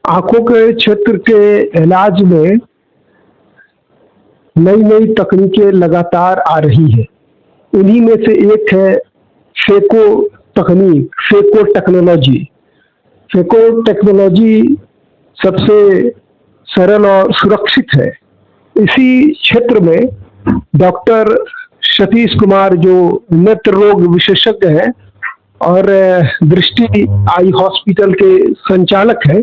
आंखों के क्षेत्र के इलाज में नई नई तकनीकें लगातार आ रही है। उन्हीं में से एक है फेको तकनीक, फेको टेक्नोलॉजी। फेको टेक्नोलॉजी सबसे सरल और सुरक्षित है। इसी क्षेत्र में डॉक्टर सतीश कुमार जो नेत्र रोग विशेषज्ञ हैं और दृष्टि आई हॉस्पिटल के संचालक हैं,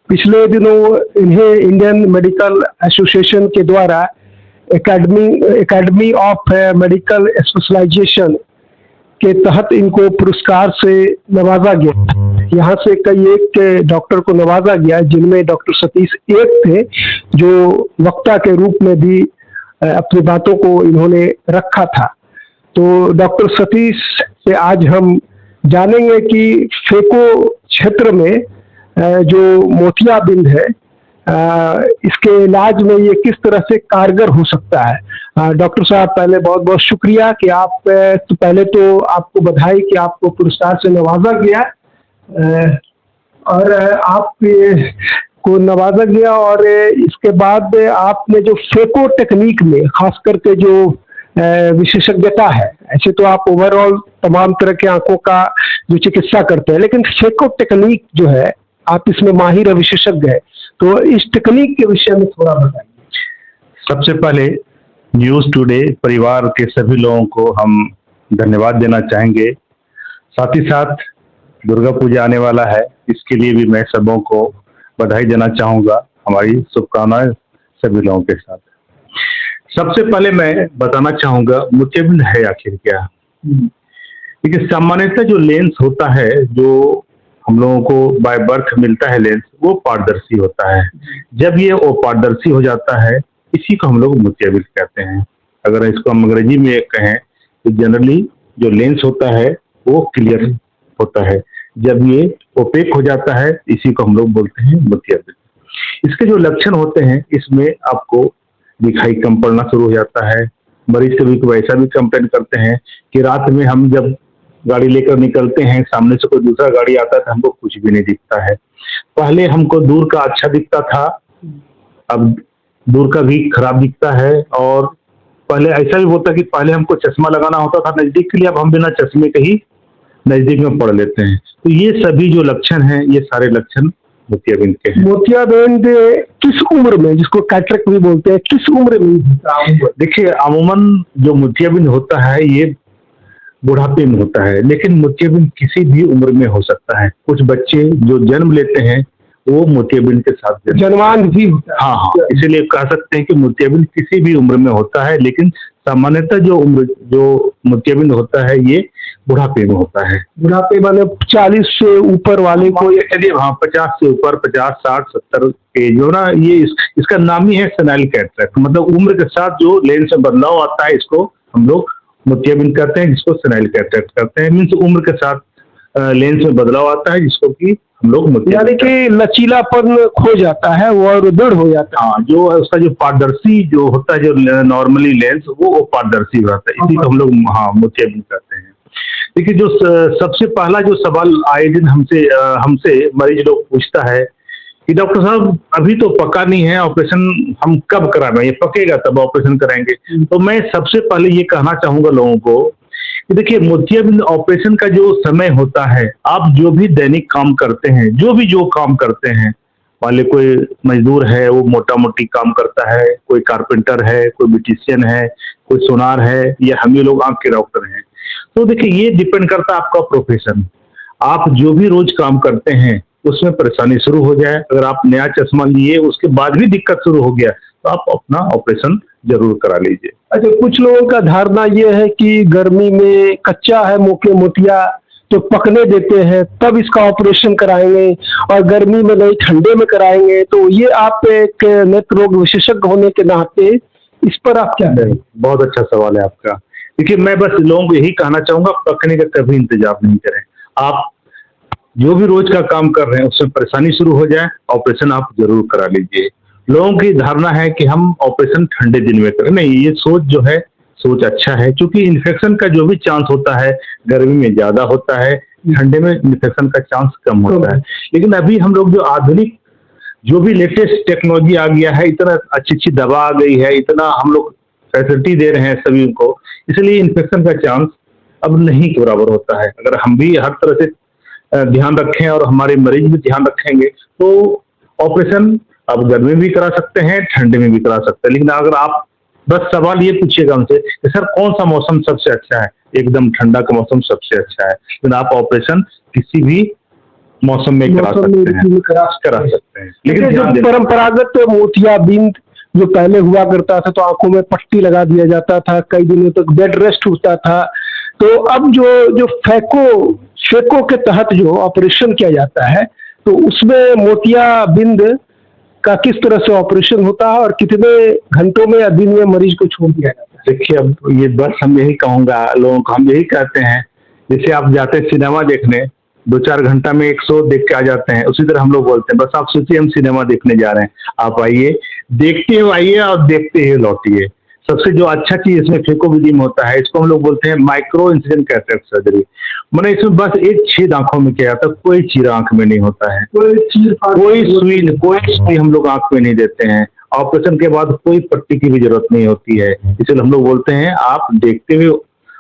पिछले दिनों इन्हें इंडियन मेडिकल एसोसिएशन के द्वारा एकेडमी ऑफ मेडिकल स्पेशलाइजेशन के तहत इनको पुरस्कार से नवाजा गया। यहाँ से कई एक डॉक्टर को नवाजा गया, जिनमें डॉक्टर सतीश एक थे, जो वक्ता के रूप में भी अपनी बातों को इन्होंने रखा था। तो डॉक्टर सतीश से आज हम जानेंगे कि फेको क्षेत्र में जो मोतियाबिंद है, इसके इलाज में ये किस तरह से कारगर हो सकता है। डॉक्टर साहब, पहले बहुत बहुत शुक्रिया कि आप तो पहले तो आपको बधाई कि आपको पुरस्कार से नवाजा गया और आप को नवाजा गया। और इसके बाद आपने जो फेको टेक्निक में खास करके जो विशेषज्ञता है, ऐसे तो आप ओवरऑल तमाम तरह के आंखों का जो चिकित्सा करते हैं, लेकिन फेको टेक्निक जो है आप इसमें माहिर और विशेषज्ञ है, तो इस टेक्निक के विषय में थोड़ा बताइए। सबसे पहले न्यूज टुडे परिवार के सभी लोगों को हम धन्यवाद देना चाहेंगे। साथ ही साथ दुर्गा पूजा आने वाला है, इसके लिए भी मैं सबों को बधाई देना चाहूँगा। हमारी शुभकामनाएं सभी लोगों के साथ। सबसे पहले मैं बताना चाहूँगा मोतियाबिंद है आखिर क्या। देखिए, सामान्यतः जो लेंस होता है, जो हम लोगों को बाय बर्थ मिलता है लेंस, वो पारदर्शी होता है। जब ये वो पारदर्शी हो जाता है, इसी को हम लोग मोतियाबिंद कहते हैं। अगर इसको हम अंग्रेजी में कहें तो जनरली जो लेंस होता है वो क्लियर होता है। जब ये ओपेक हो जाता है, इसी को हम लोग बोलते हैं मोतियाबिंद। इसके जो लक्षण होते हैं, इसमें आपको दिखाई कम पड़ना शुरू हो जाता है। मरीज कभी कभी ऐसा भी कंप्लेन करते हैं कि रात में हम जब गाड़ी लेकर निकलते हैं, सामने से कोई दूसरा गाड़ी आता है तो हमको कुछ भी नहीं दिखता है। पहले हमको दूर का अच्छा दिखता था, अब दूर का भी खराब दिखता है। और पहले ऐसा भी होता कि पहले हमको चश्मा लगाना होता था नजदीक के लिए, अब हम बिना चश्मे के ही नजदीक में पढ़ लेते हैं। तो ये सभी जो लक्षण हैं, ये सारे लक्षण मोतियाबिंद के हैं। मोतियाबिंद किस उम्र में, जिसको कैटरेक्ट भी बोलते हैं, किस उम्र में? देखिए, अमूमन जो मोतियाबिंद होता है ये बुढ़ापे में होता है, लेकिन मोतियाबिंद किसी भी उम्र में हो सकता है। कुछ बच्चे जो जन्म लेते हैं वो मोतियाबिंद के साथ जन्मान भी होता है। हाँ, इसीलिए कह सकते हैं कि मोतियाबिंद किसी भी उम्र में होता है, लेकिन सामान्यतः जो मोतियाबिंद होता है ये बुढ़ापे में होता है। बुढ़ापे माने 40 से ऊपर वाले को? यदि हाँ, 50 से ऊपर, 50, 60, 70 के जो ना, ये इसका नाम ही है सेनाइल कैटरेक्ट। मतलब उम्र के साथ जो लेंस में बदलाव आता है, इसको हम लोग मोतियाबिंद कहते हैं, जिसको सेनाइल कैटरेक्ट कहते हैं। मीन्स उम्र के साथ लेंस में बदलाव आता है, जिसको कि हम लोग यानी कि लचीलापन खो जाता है और दृढ़ हो जाता है। हाँ, जो उसका जो पारदर्शी जो होता है, जो नॉर्मली लेंस वो पारदर्शी होता है, इसी को हम लोग मोतियाबिंद कहते हैं। देखिए, जो सबसे पहला जो सवाल आए दिन हमसे मरीज लोग पूछता है कि डॉक्टर साहब अभी तो पका नहीं है, ऑपरेशन हम कब कराएं? ये पकेगा तब ऑपरेशन कराएंगे। तो मैं सबसे पहले ये कहना चाहूंगा लोगों को कि देखिए, मोतियाबिंद ऑपरेशन का जो समय होता है, आप जो भी दैनिक काम करते हैं, जो काम करते हैं, वाले कोई मजदूर है वो मोटा मोटी काम करता है, कोई कारपेंटर है, कोई ब्यूटिशियन है, कोई सोनार है, या हम ही लोग आंख के डॉक्टर हैं। तो देखिए, ये डिपेंड करता है आपका प्रोफेशन। आप जो भी रोज काम करते हैं उसमें परेशानी शुरू हो जाए, अगर आप नया चश्मा लिए उसके बाद भी दिक्कत शुरू हो गया, तो आप अपना ऑपरेशन जरूर करा लीजिए। अच्छा, कुछ लोगों का धारणा ये है कि गर्मी में कच्चा है मोतिया तो पकने देते हैं, तब इसका ऑपरेशन कराएंगे, और गर्मी में नहीं ठंडे में कराएंगे। तो ये आप एक नेत्र रोग विशेषज्ञ होने के नाते इस पर आप क्या कहें? बहुत अच्छा सवाल है आपका। देखिए, मैं बस लोगों को यही कहना चाहूंगा, पकने का कभी इंतजार नहीं करें। आप जो भी रोज का काम कर रहे हैं उसमें परेशानी शुरू हो जाए, ऑपरेशन आप जरूर करा लीजिए। लोगों की धारणा है कि हम ऑपरेशन ठंडे दिन में करें, नहीं, ये सोच जो है सोच अच्छा है, क्योंकि इन्फेक्शन का जो भी चांस होता है गर्मी में ज्यादा होता है, ठंडे में इन्फेक्शन का चांस कम होता है। लेकिन अभी हम लोग जो आधुनिक जो भी लेटेस्ट टेक्नोलॉजी आ गया है, इतना अच्छी अच्छी दवा आ गई है, इतना हम लोग फैसिलिटी दे रहे हैं सभी को, इसलिए इन्फेक्शन का चांस अब नहीं के बराबर होता है। अगर हम भी हर तरह से ध्यान रखें और हमारे मरीज भी ध्यान रखेंगे तो ऑपरेशन आप गर्मी में भी करा सकते हैं, ठंडे में भी करा सकते हैं। लेकिन अगर आप बस सवाल ये पूछिएगा हमसे कि सर कौन सा मौसम सबसे अच्छा है, एकदम ठंडा का मौसम सबसे अच्छा है। लेकिन आप ऑपरेशन किसी भी मौसम में करा सकते हैं। लेकिन जो परंपरागत मोतियाबिंद जो पहले हुआ करता था, तो आंखों में पट्टी लगा दिया जाता था, कई दिनों तक बेड रेस्ट होता था। तो अब जो फेको के तहत जो ऑपरेशन किया जाता है, तो उसमें मोतियाबिंद का किस तरह से ऑपरेशन होता है और कितने घंटों में या दिन में मरीज को छोड़ दिया जाता है? देखिए, अब ये बस हम यही कहूँगा लोगों को, हम यही कहते हैं, जैसे आप जाते हैं सिनेमा देखने, 2-4 घंटा में एक शो देख के आ जाते हैं, उसी तरह हम लोग बोलते हैं बस आप सोचिए हम सिनेमा देखने जा रहे हैं, आप आइए, देखते हुए आइए और देखते हुए लौटिए। सबसे जो अच्छा चीज इसमें फेकोविडिम होता है, इसको हम लोग बोलते हैं माइक्रो इंसिजन कैटरेक्ट सर्जरी। मैंने इसमें बस एक छेद आंखों में किया जाता है, कोई चीरा आंख में नहीं होता है, कोई सुई हम लोग आंख में नहीं देते हैं। ऑपरेशन के बाद कोई पट्टी की भी जरूरत नहीं होती है, इसलिए हम लोग बोलते हैं आप देखते हुए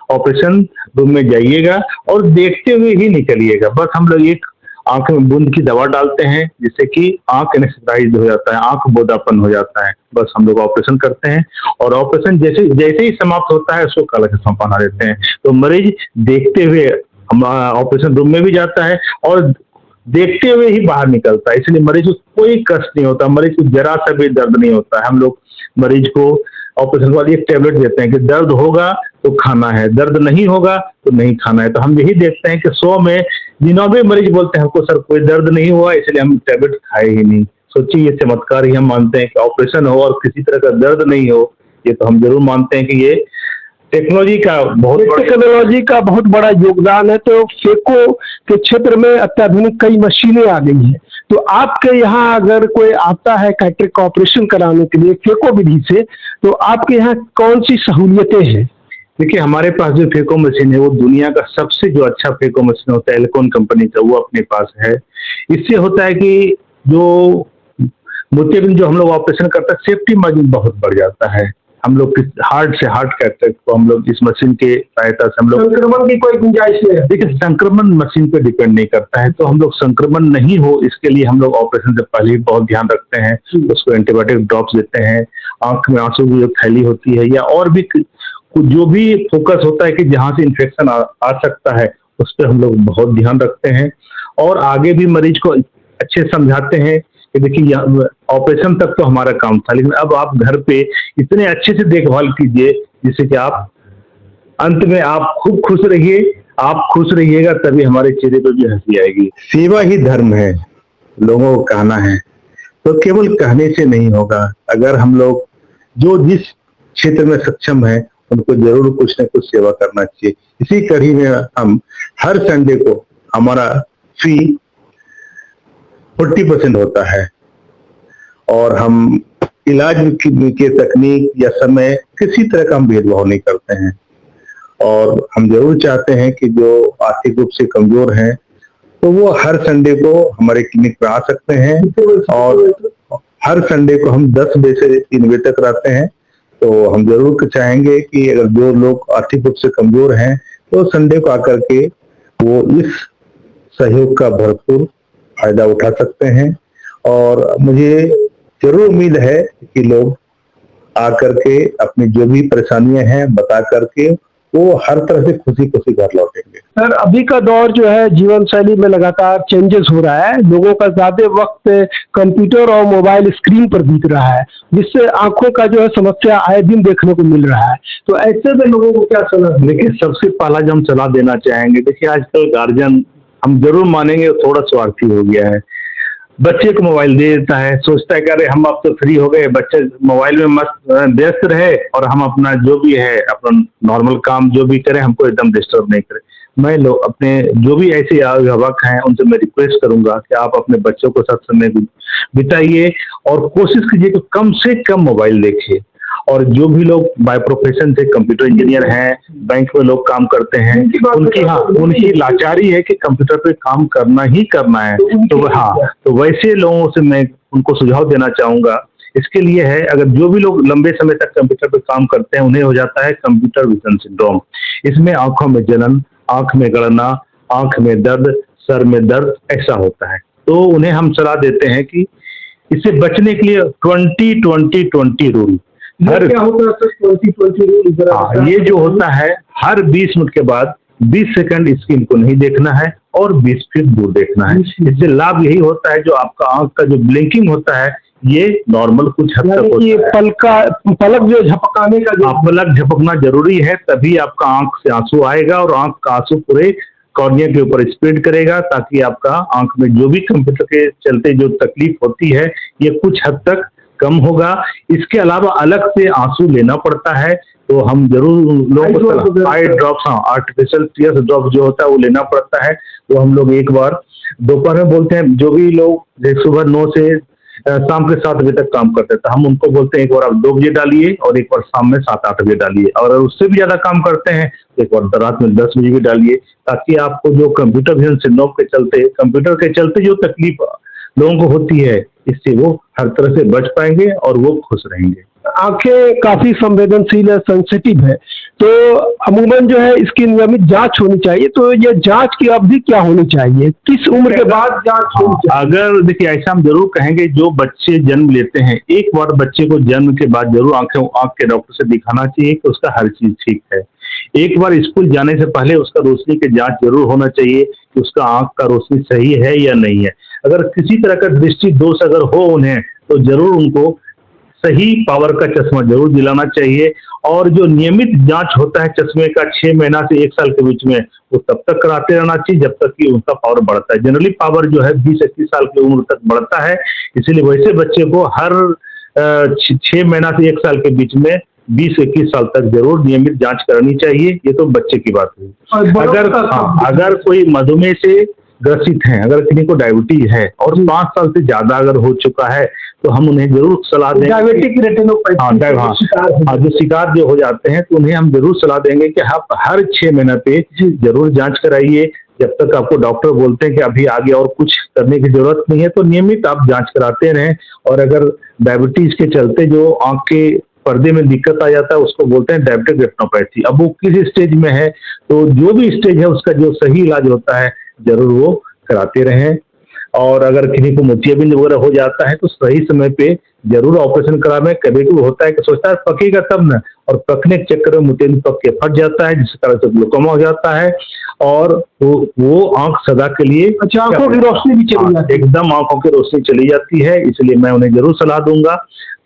ऑपरेशन रूम में जाइएगा और देखते हुए ही निकलिएगा। बस हम लोग एक आंख में बूंद की दवा डालते हैं जिससे कि आंख एनेस्थेटाइज्ड हो जाता है, आंख बोदापन हो जाता है। बस हम लोग ऑपरेशन करते हैं और ऑपरेशन जैसे ही समाप्त होता है उसको काला चश्मा पहना देते हैं। तो मरीज देखते हुए हम ऑपरेशन रूम में भी जाता है और देखते हुए ही बाहर निकलता है, इसलिए मरीज को कोई कष्ट नहीं होता, मरीज को जरा सा भी दर्द नहीं होता है। हम लोग मरीज को ऑपरेशन के बाद एक टेबलेट देते हैं कि दर्द होगा तो खाना है, दर्द नहीं होगा तो नहीं खाना है। तो हम यही देखते हैं कि 100 में 99 मरीज बोलते हैं हमको सर कोई दर्द नहीं हुआ इसलिए हम टेबलेट खाए ही नहीं। सोचिए ये चमत्कार ही हम मानते हैं कि ऑपरेशन हो और किसी तरह का दर्द नहीं हो, ये तो हम जरूर मानते हैं कि ये टेक्नोलॉजी का बहुत बड़ा योगदान है। तो फेको के क्षेत्र में अत्याधुनिक कई मशीनें आ गई हैं, तो आपके यहाँ अगर कोई आता है कैटरेक्ट का ऑपरेशन कराने के लिए फेको विधि से, तो आपके यहाँ कौन सी सहूलियतें हैं? देखिए, हमारे पास जो फेको मशीन है वो दुनिया का सबसे जो अच्छा फेको मशीन होता है एल्कोन कंपनी का, वो अपने पास है। इससे होता है कि जो मोतियाबिंद जो हम लोग ऑपरेशन करते हैं सेफ्टी मार्जिन बहुत बढ़ जाता है। हम लोग हार्ट से हार्ट कैटरेक्ट को हम लोग इस मशीन के सहायता से हम लोग, संक्रमण की कोई गुंजाइश नहीं है? देखिए, संक्रमण मशीन पे डिपेंड नहीं करता है, तो हम लोग संक्रमण नहीं हो इसके लिए हम लोग ऑपरेशन से पहले ही बहुत ध्यान रखते हैं, उसको एंटीबायोटिक ड्रॉप्स देते हैं। आंख में आंसू की जो थैली होती है या और भी जो भी फोकस होता है कि जहाँ से इन्फेक्शन आ सकता है उस पर हम लोग बहुत ध्यान रखते हैं और आगे भी मरीज को अच्छे समझाते हैं कि देखिए ऑपरेशन तक तो हमारा काम था, लेकिन अब आप घर पे इतने अच्छे से देखभाल कीजिए जिससे कि आप अंत में आप खूब खुश रहिए। आप खुश रहिएगा तभी हमारे चेहरे पर भी हंसी आएगी। सेवा ही धर्म है, लोगों को कहना है, तो केवल कहने से नहीं होगा। अगर हम लोग जो जिस क्षेत्र में सक्षम है उनको जरूर कुछ न कुछ सेवा करना चाहिए। इसी कड़ी में हम हर संडे को हमारा फी 40% होता है और हम इलाज के तकनीक या समय किसी तरह का हम भेदभाव नहीं करते हैं और हम जरूर चाहते हैं कि जो आर्थिक रूप से कमजोर हैं तो वो हर संडे को हमारे क्लिनिक पर आ सकते हैं और हर संडे को हम 10 बजे से 3 बजे तक रहते हैं। तो हम जरूर चाहेंगे कि अगर जो लोग आर्थिक रूप से कमजोर हैं तो संडे को आकर के वो इस सहयोग का भरपूर फायदा उठा सकते हैं और मुझे जरूर उम्मीद है कि लोग आकर के अपनी जो भी परेशानियां हैं बता करके वो हर तरह से खुशी खुशी घर लौटेंगे। सर, अभी का दौर जो है जीवन शैली में लगातार चेंजेस हो रहा है, लोगों का ज्यादा वक्त कंप्यूटर और मोबाइल स्क्रीन पर बीत रहा है, जिससे आंखों का जो है समस्या आए दिन देखने को मिल रहा है। तो ऐसे में लोगों को क्या सलाह? देखिए, सबसे पहला जो हम सलाह देना चाहेंगे, देखिए आजकल गार्जियन हम जरूर मानेंगे थोड़ा स्वार्थी हो गया है। बच्चे को मोबाइल दे देता है, सोचता है कि अरे हम अब तो फ्री हो गए, बच्चे मोबाइल में मस्त व्यस्त रहे और हम अपना जो भी है अपना नॉर्मल काम जो भी करें हमको एकदम डिस्टर्ब नहीं करें। मैं लोग अपने जो भी ऐसे अभिभावक हैं उनसे मैं रिक्वेस्ट करूंगा कि आप अपने बच्चों को साथ समय बिताइए और कोशिश कीजिए कि कम से कम मोबाइल देखिए और जो भी लोग बाय प्रोफेशन से कंप्यूटर इंजीनियर हैं, बैंक में लोग काम करते हैं, उनकी लाचारी है कि कंप्यूटर पे काम करना ही करना है। तो वैसे लोगों से मैं उनको सुझाव देना चाहूंगा। इसके लिए है, अगर जो भी लोग लंबे समय तक कंप्यूटर पे काम करते हैं उन्हें हो जाता है कंप्यूटर विजन सिंड्रोम। इसमें आंखों में जलन, आंख में गड़ना, आंख में दर्द, सर में दर्द ऐसा होता है। तो उन्हें हम सलाह देते हैं कि इससे बचने के लिए 20-20-20 रूल, क्या होता है 20-20 रूल? ये जो होता है हर 20 मिनट के बाद 20 सेकंड स्क्रीन को नहीं देखना है और 20 फीट दूर देखना है। इससे लाभ यही होता है, जो आपका आंख का जो ब्लिंकिंग होता है ये नॉर्मल कुछ हद तक होता है। पलक जो झपकाने का पलक झपकना जरूरी है, तभी आपका आंख से आंसू आएगा और आंख का आंसू पूरे कॉर्निया के ऊपर स्प्रेड करेगा, ताकि आपका आंख में जो भी कंप्यूटर के चलते जो तकलीफ होती है ये कुछ हद तक कम होगा। इसके अलावा अलग से आंसू लेना पड़ता है, तो हम जरूर लोगों को eye drops, artificial tears drop जो होता है वो लेना पड़ता है। वो हम लोग एक बार दोपहर में बोलते हैं, जो भी लोग सुबह 9 से शाम के 7 बजे तक काम करते हैं, तो हम उनको बोलते हैं एक बार आप 2 बजे डालिए और एक बार शाम में 7-8 बजे डालिए, और अगर उससे भी ज्यादा काम करते हैं तो एक बार रात में 10 बजे भी डालिए, ताकि आपको जो कंप्यूटर विजन सिंड्रोम के चलते, कंप्यूटर के चलते जो तकलीफ लोगों को होती है, इससे वो हर तरह से बच पाएंगे और वो खुश रहेंगे। आंखें काफी संवेदनशील है, सेंसिटिव है, तो अमूमन जो है इसकी नियमित जांच होनी चाहिए। तो ये जांच की अवधि क्या होनी चाहिए, किस उम्र के बाद जांच होनी चाहिए? अगर देखिए, ऐसा हम जरूर कहेंगे, जो बच्चे जन्म लेते हैं एक बार बच्चे को जन्म के बाद जरूर आंख के डॉक्टर से दिखाना चाहिए कि उसका हर चीज ठीक है। एक बार स्कूल जाने से पहले उसका रोशनी की जांच जरूर होना चाहिए कि उसका आंख का रोशनी सही है या नहीं है। अगर किसी तरह का दृष्टि दोष अगर हो उन्हें, तो जरूर उनको सही पावर का चश्मा जरूर दिलाना चाहिए। और जो नियमित जांच होता है चश्मे का 6 महीना से 1 साल के बीच में, वो तब तक कराते रहना चाहिए जब तक कि उनका पावर बढ़ता है। जनरली पावर जो है 20-21 साल की उम्र तक बढ़ता है, इसीलिए वैसे बच्चे को हर 6 महीना से 1 साल के बीच में 20-21 साल तक जरूर नियमित जांच करानी चाहिए। ये तो बच्चे की बात हुई। अगर कोई मधुमेह से ग्रसित हैं, अगर किसी को डायबिटीज है और 5 साल से ज्यादा अगर हो चुका है, तो हम उन्हें जरूर सलाह देंगे, डायबिटिक रेटिनोपैथी जो शिकार जो हो जाते हैं, तो उन्हें हम जरूर सलाह देंगे कि आप हर 6 महीने पे जरूर जांच कराइए। जब तक आपको डॉक्टर बोलते हैं कि अभी आगे और कुछ करने की जरूरत नहीं है, तो नियमित आप जांच कराते रहें। और अगर डायबिटीज के चलते जो आंख के पर्दे में दिक्कत आ जाता है, उसको बोलते हैं डायबिटिक रेटिनोपैथी। अब वो किस स्टेज में है, तो जो भी स्टेज है उसका जो सही इलाज होता है जरूर वो कराते रहें। और अगर किसी को मोतियाबिंद वगैरह हो जाता है तो सही समय पे जरूर ऑपरेशन करावें। कभी कभी होता है कि सोचता है पकेगा तब ना, और पकने के चक्कर में मोतियाबिंद पक के फट जाता है, जिस तरह से ग्लूकोमा हो जाता है और वो आंख सदा के लिए, आंखों की रोशनी भी चली जाती है, एकदम आंखों की रोशनी चली जाती है। इसलिए मैं उन्हें जरूर सलाह दूंगा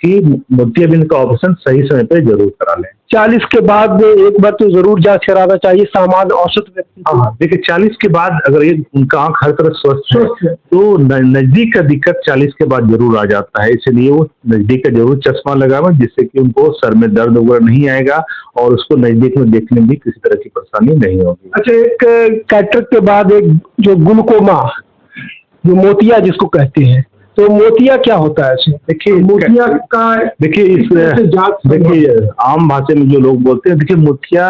कि मोतियाबिंद का ऑपरेशन सही समय पे जरूर करा लें। 40 के बाद एक बार तो जरूर जांच कराना चाहिए सामान्य औसत व्यक्ति। देखिए, 40 के बाद अगर ये उनका आंख हर तरह स्वस्थ है, तो नजदीक का दिक्कत 40 के बाद जरूर आ जाता है। इसलिए वो नजदीक का जरूर चश्मा लगावें, जिससे कि उनको सर में दर्द वगैरह नहीं आएगा और उसको नजदीक में देखने में भी किसी तरह की परेशानी नहीं होगी। अच्छा, एक कैटरेक्ट के बाद एक जो ग्लूकोमा, जो मोतिया जिसको कहते हैं, तो मोतिया क्या होता है? देखिए, मोतिया का देखिए आम भाषा में जो लोग बोलते हैं, देखिए मोतिया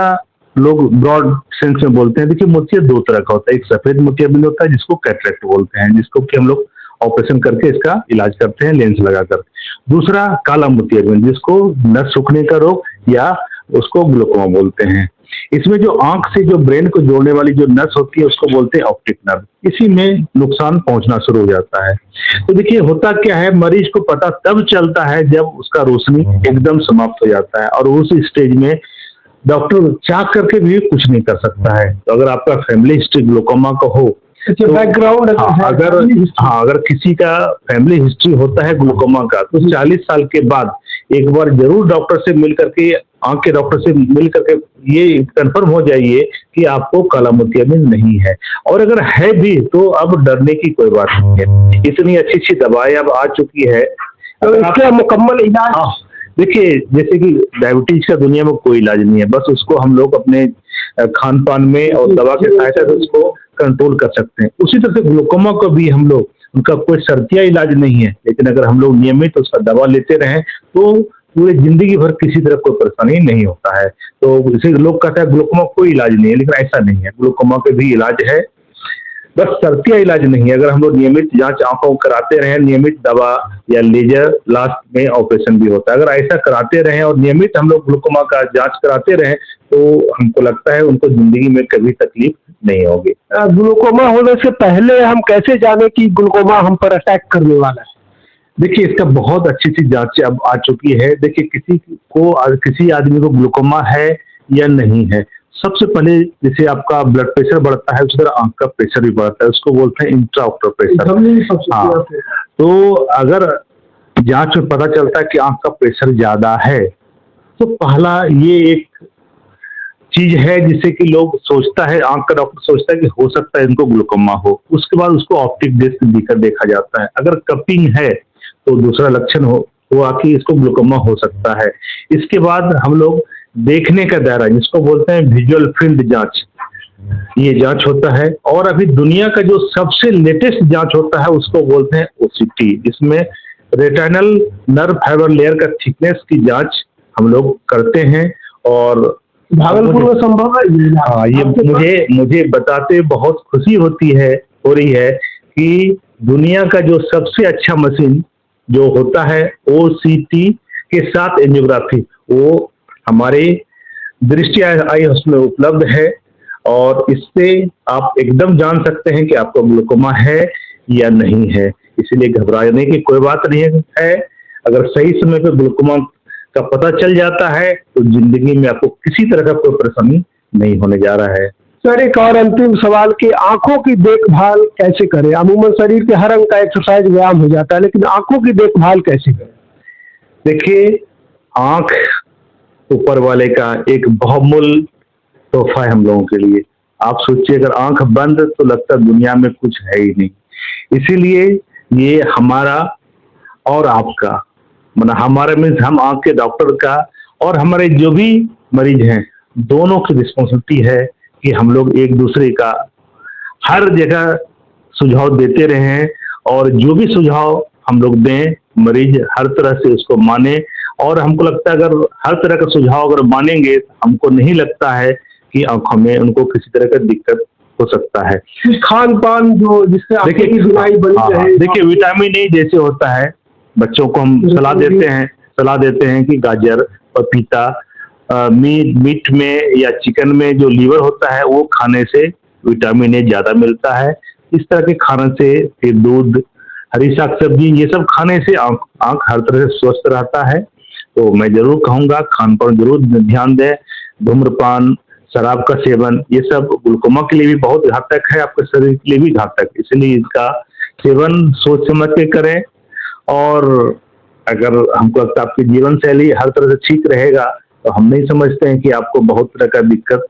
लोग ब्रॉड सेंस में बोलते हैं। देखिए मोतिया 2 तरह का होता है, एक सफेद मोतियाबिंद होता है जिसको कैटरेक्ट बोलते हैं, जिसको कि हम लोग ऑपरेशन करके इसका इलाज करते हैं लेंस लगाकर। दूसरा काला मोतियाबिंद, जिसको नस सूखने का रोग या उसको ग्लूकोमा बोलते हैं। इसमें जो आंख से जो ब्रेन को जोड़ने वाली जो नस होती है उसको बोलते हैं ऑप्टिक नर्व, इसी में नुकसान पहुंचना शुरू हो जाता है। तो देखिए होता क्या है, मरीज को पता तब चलता है जब उसका रोशनी एकदम समाप्त हो जाता है, और उस स्टेज में डॉक्टर चाह करके भी कुछ नहीं कर सकता है। तो अगर आपका फैमिली हिस्ट्री ग्लूकोमा का हो, तो बैकग्राउंड अगर किसी का फैमिली हिस्ट्री होता है ग्लूकोमा का, तो 40 साल के बाद एक बार जरूर डॉक्टर से मिल करके, आंख के डॉक्टर से मिल करके ये कंफर्म हो जाइए कि आपको काला मोतियाबिंद नहीं है। और अगर है भी तो अब डरने की कोई बात नहीं है, इतनी अच्छी अच्छी दवाएं अब आ चुकी है, तो इसका मुकम्मल इलाज। देखिए, जैसे कि डायबिटीज का दुनिया में कोई इलाज नहीं है, बस उसको हम लोग अपने खान पान में और दवा के सहायता से उसको कंट्रोल कर सकते हैं। उसी तरह से ग्लूकोमा को भी हम लोग, उनका कोई शर्तिया इलाज नहीं है, लेकिन अगर हम लोग नियमित उसका दवा लेते रहें तो पूरे जिंदगी भर किसी तरह कोई परेशानी नहीं होता है। तो इसे लोग कहते हैं ग्लूकोमा कोई इलाज नहीं है, लेकिन ऐसा नहीं है, ग्लूकोमा के भी इलाज है, बस शर्तिया इलाज नहीं है। अगर हम लोग नियमित जांच आंखों कराते रहें, नियमित दवा या लेजर, लास्ट में ऑपरेशन भी होता है, अगर ऐसा कराते रहें और नियमित हम लोग ग्लूकोमा का जांच कराते रहें तो हमको लगता है उनको जिंदगी में कभी तकलीफ नहीं होगी। ग्लूकोमा होने से पहले हम कैसे जाने कि ग्लूकोमा हम पर अटैक करने वाला है? देखिए, इसका बहुत अच्छी सी जांच अब आ चुकी है। देखिए, किसी आदमी को ग्लूकोमा है या नहीं है, सबसे पहले जैसे आपका ब्लड प्रेशर बढ़ता है उसी तरह आंख का प्रेशर भी बढ़ता है, उसको बोलते हैं इंट्राऑक्यूलर प्रेशर। हाँ, तो अगर जांच में पता चलता है कि आंख का प्रेशर ज्यादा है तो पहला ये एक चीज है जिससे कि लोग सोचता है, आंख का डॉक्टर सोचता है कि हो सकता है इनको ग्लूकोमा हो। उसके बाद उसको ऑप्टिक डिस्क दिखकर देखा जाता है, अगर कपिंग है तो दूसरा लक्षण हुआ कि इसको ग्लूकोमा हो सकता है। इसके बाद हम लोग देखने का दायरा, जिसको बोलते हैं विजुअल फील्ड जांच, ये जांच होता है। और अभी दुनिया का जो सबसे लेटेस्ट जांच होता है उसको बोलते हैं ओसीटी। इसमें रेटिनल नर्व फाइबर लेयर का थिकनेस की जांच हम लोग करते हैं। और भागलपुर में संभव है? हाँ, ये मुझे बताते बहुत खुशी हो रही है कि दुनिया का जो सबसे अच्छा मशीन जो होता है ओसीटी के साथ एंजियोग्राफी, वो हमारे दृष्टि आई हॉस्पिटल में उपलब्ध है। और इससे आप एकदम जान सकते हैं कि आपको ग्लूकोमा है या नहीं है, इसीलिए घबराने की कोई बात नहीं है। अगर सही समय पर ग्लूकोमा का पता चल जाता है तो जिंदगी में आपको किसी तरह का कोई परेशानी नहीं होने जा रहा है। सर, एक और अंतिम सवाल कि आंखों की देखभाल कैसे करें? अमूमन शरीर के हर अंग का एक्सरसाइज व्यायाम हो जाता है, लेकिन आंखों की देखभाल कैसे करें? देखिए, आंख ऊपर वाले का एक बहुमूल्य तोहफा है हम लोगों के लिए। आप सोचिए, अगर आंख बंद तो लगता है दुनिया में कुछ है ही नहीं। इसीलिए ये हमारा और आपका, मतलब हमारा मीन्स हम आंख के डॉक्टर का और हमारे जो भी मरीज हैं, दोनों की रिस्पॉन्सिबिलिटी है कि हम लोग एक दूसरे का हर जगह सुझाव देते रहें। और जो भी सुझाव हम लोग दें, मरीज हर तरह से उसको माने। और हमको लगता है अगर हर तरह का सुझाव अगर मानेंगे, हमको नहीं लगता है कि आंखों में उनको किसी तरह का दिक्कत हो सकता है। खान पान जो जिससे आंखों की बीमारी बनी रहे। देखिए, विटामिन ए जैसे होता है, बच्चों को हम सलाह देते हैं कि गाजर, पपीता, मीट में या चिकन में जो लीवर होता है वो खाने से विटामिन ए ज्यादा मिलता है। इस तरह के खाने से, फिर दूध, हरी साग सब्जी, ये सब खाने से आंख हर तरह से स्वस्थ रहता है। तो मैं जरूर कहूंगा खान पान जरूर ध्यान दें। धूम्रपान, शराब का सेवन, ये सब ग्लूकोमा के लिए भी बहुत घातक है, आपके शरीर के लिए भी घातक, इसलिए इसका सेवन सोच समझ के करें। और अगर हमको लगता है आपकी जीवन शैली हर तरह से ठीक रहेगा तो हम नहीं समझते हैं कि आपको बहुत तरह का दिक्कत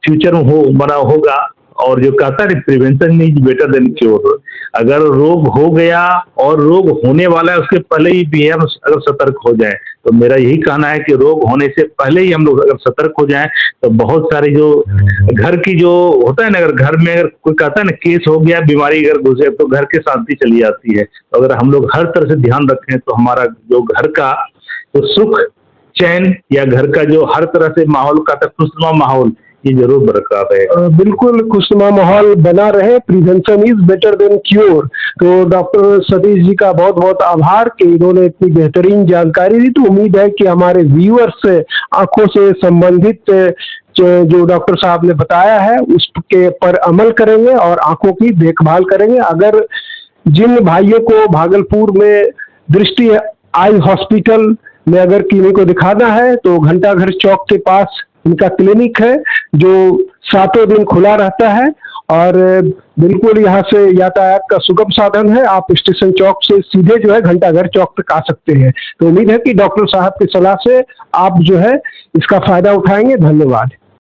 फ्यूचर में होगा। और जो कहता है prevention is better than cure, अगर रोग हो गया और रोग होने वाला है उसके पहले ही हम अगर सतर्क हो जाए, तो मेरा यही कहना है कि रोग होने से पहले ही हम लोग अगर सतर्क हो जाएं तो बहुत सारे जो घर की जो होता है ना, अगर घर में अगर कोई कहता है ना केस हो गया, बीमारी अगर घुसे तो घर की शांति चली जाती है। तो अगर हम लोग हर तरह से ध्यान रखें तो हमारा जो घर का जो सुख चैन या घर का जो हर तरह से माहौल का खुशनुमा माहौल, ये जरूर बरकरार रहेगा। बिल्कुल खुशनुमा माहौल बना रहे। Prevention is better than cure. तो डॉक्टर सतीश जी का बहुत बहुत आभार कि इन्होंने इतनी बेहतरीन जानकारी दी। तो उम्मीद है कि हमारे व्यूअर्स आंखों से संबंधित जो डॉक्टर साहब ने बताया है उसके पर अमल करेंगे और आंखों की देखभाल करेंगे। अगर जिन भाइयों को भागलपुर में दृष्टि आई हॉस्पिटल में अगर किन्हीं को दिखाना है तो घंटाघर चौक के पास इनका क्लिनिक है जो 7 दिन खुला रहता है। और बिल्कुल यहाँ से यातायात का सुगम साधन है। आप स्टेशन चौक से सीधे जो है घंटाघर चौक तक आ सकते हैं। तो उम्मीद है कि डॉक्टर साहब की सलाह से आप जो है इसका फायदा उठाएंगे। धन्यवाद।